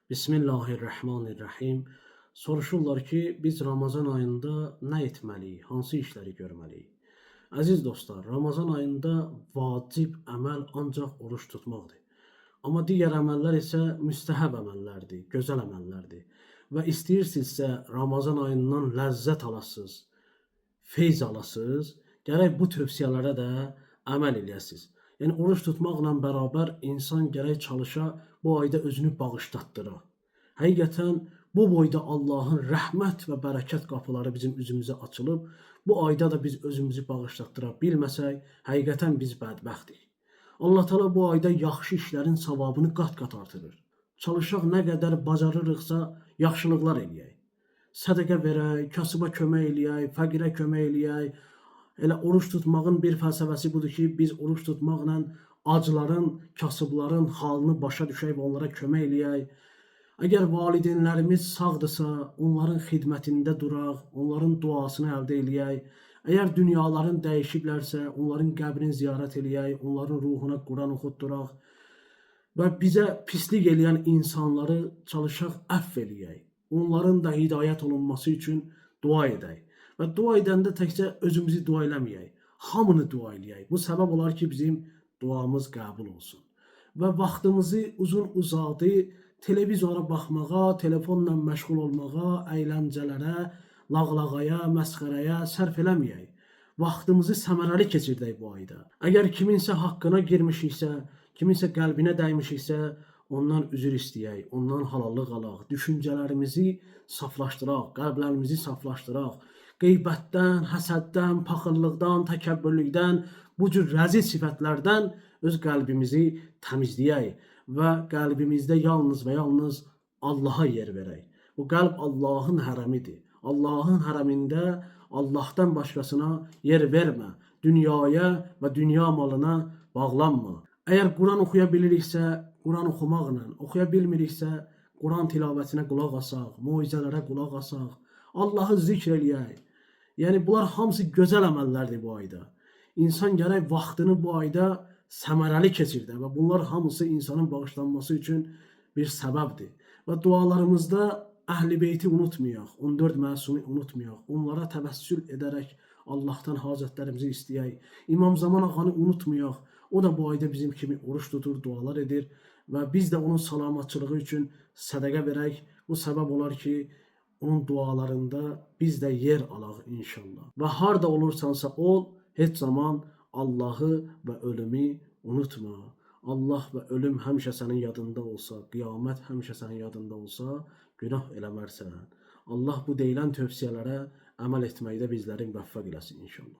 Bismillahirrahmanirrahim. Soruşurlar ki, biz Ramazan ayında nə etməliyik, hansı işləri görməliyik? Əziz dostlar, Ramazan ayında vacib əməl ancaq oruç tutmaqdır. Amma digər əməllər isə müstəhəb əməllərdir, gözəl əməllərdir. Və istəyirsinizsə Ramazan ayından ləzzət alasınız, feyz alasınız, gərək bu tövsiyələrə də əməl eləyəsiniz. Yəni oruç tutmaqla bərabər insan gərək çalışa bu ayda özünü bağışlatdıra. Həqiqətən bu boyda Allahın rəhmət və bərəkət qapıları bizim üzümüzə açılıb. Bu ayda da biz özümüzü bağışlatdıra bilməsək, həqiqətən biz bədbəxtik. Allah Teala bu ayda yaxşı işlərin savabını qat-qat artırır. Çalışaq nə qədər bacarırıqsa yaxşılıqlar eləyək. Sədəqə verək, kasıba kömək eləyək, fəqirə kömək eləyək. Elə oruç tutmağın bir fəlsəfəsi budur ki, biz oruç tutmaqla acların, kasıbların halını başa düşək və onlara kömək eləyək. Əgər valideynlərimiz sağdırsa, onların xidmətində duraq, onların duasını əldə eləyək. Əgər dünyaların dəyişiblərsə, onların qəbrini ziyarət eləyək, onların ruhuna Quran oxutduraq və bizə pislik eləyən insanları çalışaq əfv eləyək. Onların da hidayət olunması üçün dua edək. Və dua edəndə təkcə özümüzü dua eləməyək, hamını dua eləyək. Bu səbəb olar ki, bizim duamız qəbul olsun. Və vaxtımızı uzun-uzadı televizora baxmağa, telefonla məşğul olmağa, əyləncələrə, lağlağaya, məsxərəyə sərf eləməyək. Vaxtımızı səmərəli keçirdək bu ayda. Əgər kiminsə haqqına girmişiksə, kiminsə qəlbinə dəymişiksə, ondan üzr istəyək, ondan halallıq alaq, düşüncələrimizi saflaşdıraq, qəlblərimizi saflaşdıraq. Qeybətdən, həsəddən, paxıllıqdan, təkəbbürlükdən, bu cür rəzil sifətlərdən öz qəlbimizi təmizləyək və qəlbimizdə yalnız və yalnız Allaha yer verək. Bu qəlb Allahın hərəmidir. Allahın hərəmində Allahdan başqasına yer vermə. Dünyaya və dünya malına bağlanma. Əgər Quran oxuya biliriksə, Quran oxumaqla, oxuya bilmiriksə, Quran tilavətinə qulaq asaq, moizələrə qulaq asaq, Allahı zikr eləyək. Yəni bunlar hamısı gözəl əməllərdir bu ayda. İnsan gərək vaxtını bu ayda səmərəli keçirdə və bunlar hamısı insanın bağışlanması üçün bir səbəbdir. Və dualarımızda Əhl-i Beyti unutmayaq, 14 məsumi unutmayaq, onlara təvəssül edərək Allahdan hacətlərimizi istəyək. İmam Zaman ağanı unutmayaq, o da bu ayda bizim kimi oruç tutur, dualar edir və biz də onun salamatçılığı üçün sədəqə verək. Bu səbəb olar ki, onun dualarında biz də yer alaq inşallah. Və harda olursansa ol, heç zaman Allahı və ölümü unutma. Allah və ölüm həmişə sənin yadında olsa, qiyamət həmişə sənin yadında olsa, günah eləmərsən. Allah bu deyilən tövsiyələrə əməl etməkdə bizləri müvəffəq eləsin inşallah.